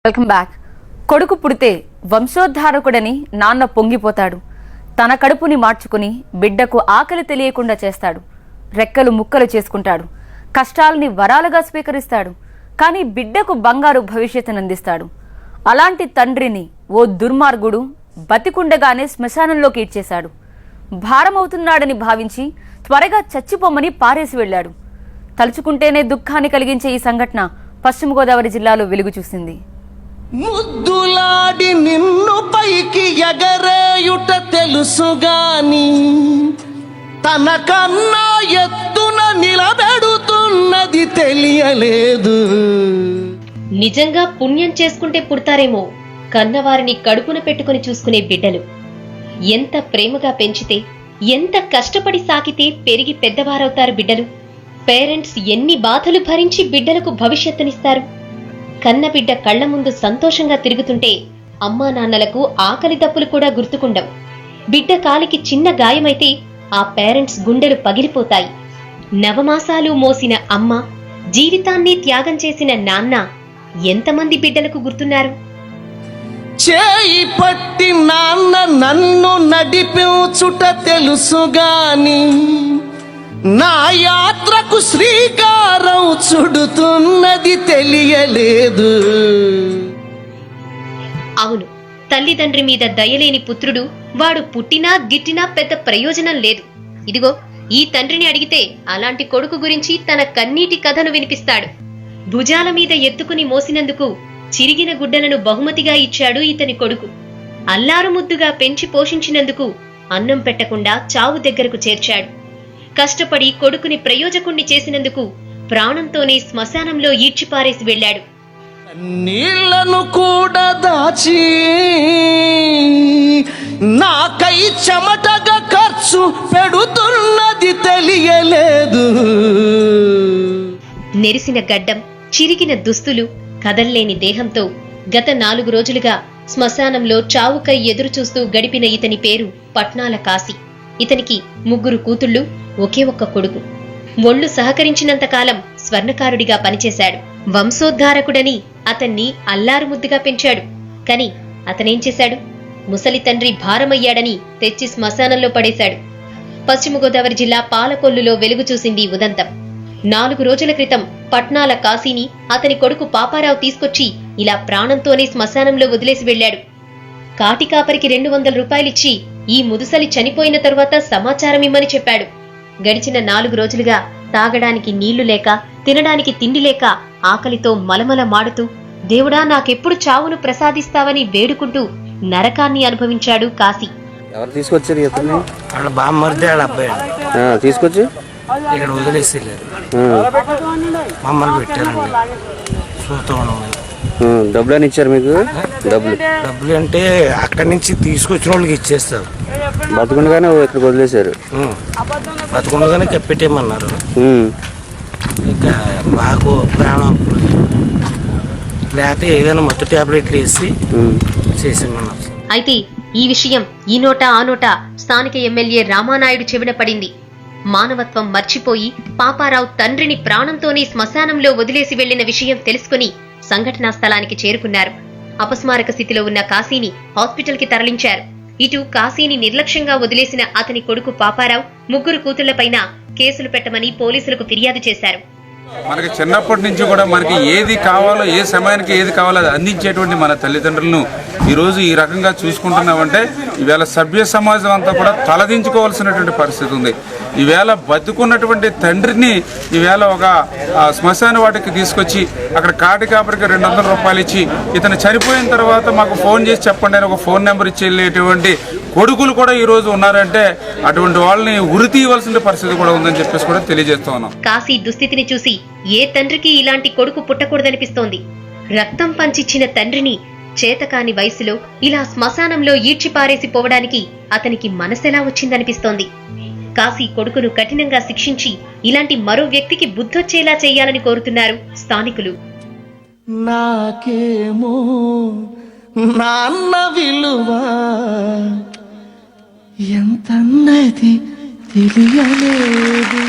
Welcome back. కొడుకు పుడితే వంశోద్ధారకుడని నాన్న పొంగిపోతాడు. తన కడుపుని మార్చుకుని బిడ్డకు ఆకలి తెలియకుండా చేస్తాడు. రెక్కలు ముక్కలు చేసుకుంటాడు. కష్టాలని వరాలుగా స్వీకరిస్తాడు. కానీ బిడ్డకు బంగారు భవిష్యత్తును అందిస్తాడు. అలాంటి తండ్రిని ఓ దుర్మార్గుడు బతికుండగానే శ్మశానంలోకి ఇచ్చేశాడు. భారమవుతున్నాడని భావించి త్వరగా చచ్చిపోమని పారేసి వెళ్లాడు. తలుచుకుంటేనే దుఃఖాన్ని కలిగించే ఈ సంఘటన పశ్చిమ గోదావరి జిల్లాలో వెలుగు చూసింది. ముద్దులాడి నిన్ను పైకి ఎగరేయుట తెలుసుగాని తనకన్నా ఎత్తున నిలబెడుతున్నది తెలియలేదు. నిజంగా పుణ్యం చేసుకుంటే పుడతారేమో కన్నవారిని కడుపున పెట్టుకుని చూసుకునే బిడ్డలు. ఎంత ప్రేమగా పెంచితే, ఎంత కష్టపడి సాకితే పెరిగి పెద్దవారవుతారు బిడ్డలు. పేరెంట్స్ ఎన్ని బాధలు భరించి బిడ్డలకు భవిష్యత్తునిస్తారు. కన్నబిడ్డ కళ్ల ముందు సంతోషంగా తిరుగుతుంటే అమ్మా నాన్నలకు ఆకలి దప్పులు కూడా గుర్తుకుండవు. బిడ్డ కాలికి చిన్న గాయమైతే ఆ పేరెంట్స్ గుండెలు పగిలిపోతాయి. నవమాసాలు మోసిన అమ్మ, జీవితాన్ని త్యాగం చేసిన నాన్న ఎంతమంది బిడ్డలకు గుర్తున్నారు? చేయి పట్టి నాన్న నన్ను నడిపించుట తెలుసుగాని నా యాత్రకు శ్రీకారం చుడుతున్నది తెలియలేదు. అవును, తల్లిదండ్రి మీద దయలేని పుత్రుడు వాడు పుట్టినా గిట్టినా పెద్ద ప్రయోజనం లేదు. ఇదిగో ఈ తండ్రిని అడిగితే అలాంటి కొడుకు గురించి తన కన్నీటి కథను వినిపిస్తాడు. భుజాల మీద ఎత్తుకుని మోసినందుకు చిరిగిన గుడ్డలను బహుమతిగా ఇచ్చాడు ఇతని కొడుకు. అల్లారు ముద్దుగా పెంచి పోషించినందుకు అన్నం పెట్టకుండా చావు దగ్గరకు చేర్చాడు. కష్టపడి కొడుకుని ప్రయోజకుణ్ణి చేసినందుకు ప్రాణంతోనే శ్మశానంలో ఈడ్చిపారేసి వెళ్లాడు. నీళ్లను కూడా దాచి నాకై చెమటగా ఖర్చు పెడుతున్నది తెలియలేదు. నెరిసిన గడ్డం, చిరిగిన దుస్తులు, కదల్లేని దేహంతో గత 4 రోజులుగా శ్మశానంలో చావుకై ఎదురుచూస్తూ గడిపిన ఇతని పేరు పట్నాల కాశీ. ఇతనికి 3 కూతుళ్లు, ఒకే ఒక్క కొడుకు. ఒళ్ళు సహకరించినంతకాలం స్వర్ణకారుడిగా పనిచేశాడు. వంశోద్ధారకుడని అతన్ని అల్లారుముద్దుగా పెంచాడు. కాని అతనేం చేశాడు? ముసలి తండ్రి భారమయ్యాడని తెచ్చి శ్మశానంలో పడేశాడు. పశ్చిమ గోదావరి జిల్లా పాలకొల్లులో వెలుగు చూసింది ఉదంతం. 4 రోజుల క్రితం పట్నాల కాశీని అతని కొడుకు పాపారావు తీసుకొచ్చి ఇలా ప్రాణంతోనే శ్మశానంలో వదిలేసి వెళ్లాడు. కాటికాపరికి 200 రూపాయలిచ్చి ఈ ముదుసలి చనిపోయిన తరువాత సమాచారం ఇమ్మని చెప్పాడు. గడిచిన 4 రోజులుగా తాగడానికి నీళ్లు లేక, తినడానికి తిండి లేక ఆకలితో మలమల మాడుతూ దేవుడా నాకెప్పుడు చావును ప్రసాదిస్తావని వేడుకుంటూ నరకాన్ని అనుభవించాడు కాశీ. ఎవరు తీసుకొచ్చారు? వాళ్ళ బామ్మర్ది వాళ్ళ అబ్బాయి తీసుకొచ్చి ఇక్కడ వదిలేసేలేరు. మమ్మల్ని పెట్టారండి. చూస్తూ ఉన్నాం. డబ్బులు అని ఇచ్చారు మీకు? డబ్బులు అంటే అక్కడి నుంచి తీసుకొచ్చిన వాళ్ళకి ఇచ్చేస్తారు. బతుకుండగానే ఇక్కడికి వదిలేశారు. బతుకుండగానే కప్పెట్టేయమన్నారు. ఇక మాకు ప్రాణం లేకపోతే ఏదైనా మత్తు ట్యాబ్లెట్లు వేసి చేసేమన్నారు. అయితే ఈ విషయం ఈ నోట ఆ నోట స్థానిక ఎమ్మెల్యే రామానాయుడు చెవిన పడింది. మానవత్వం మర్చిపోయి పాపారావు తండ్రిని ప్రాణంతోనే శ్మశానంలో వదిలేసి వెళ్లిన విషయం తెలుసుకుని సంఘటనా స్థలానికి చేరుకున్నారు. అపస్మారక స్థితిలో ఉన్న కాశీని హాస్పిటల్ కి తరలించారు. ఇటు కాశీని నిర్లక్ష్యంగా వదిలేసిన అతని కొడుకు పాపారావు, 3 కూతుళ్లపైన కేసులు పెట్టమని పోలీసులకు ఫిర్యాదు చేశారు. మనకి చిన్నప్పటి నుంచి కూడా మనకి ఏది కావాలో, ఏ సమయానికి ఏది కావాలో అది అందించేటువంటి మన తల్లిదండ్రులను ఈరోజు ఈ రకంగా చూసుకుంటున్నామంటే ఈవేళ సభ్య సమాజం అంతా కూడా తలదించుకోవాల్సినటువంటి పరిస్థితి ఉంది. ఈవేళ బతుకున్నటువంటి తండ్రిని ఈవేళ ఒక శ్మశాన వాటికి తీసుకొచ్చి అక్కడ కాటికాపరికి 200 రూపాయలు ఇచ్చి ఇతను చనిపోయిన తర్వాత మాకు ఫోన్ చేసి చెప్పండి అని ఒక ఫోన్ నెంబర్ ఇచ్చి వెళ్ళేటువంటి కొడుకులు కూడా ఈ రోజు ఉన్నారంటే అటువంటి వాళ్ళని ఉరి తీయవలసిన పరిస్థితి కూడా ఉందని చెప్పేసి కూడా తెలియజేస్తా ఉన్నాం. కాశీ దుస్థితిని చూసి ఏ తండ్రికి ఇలాంటి కొడుకు పుట్టకూడదనిపిస్తోంది. రక్తం పంచిచ్చిన తండ్రిని చేతకాని వయసులో ఇలా శ్మశానంలో ఈడ్చిపారేసి పోవడానికి అతనికి మనసెలా వచ్చిందనిపిస్తోంది. కాశీ కొడుకును కఠినంగా శిక్షించి ఇలాంటి మరో వ్యక్తికి బుద్ధొచ్చేలా చేయాలని కోరుతున్నారు స్థానికులు. నాకేమో నాన్న విలువ ఎంతన్నది తెలియలేదు.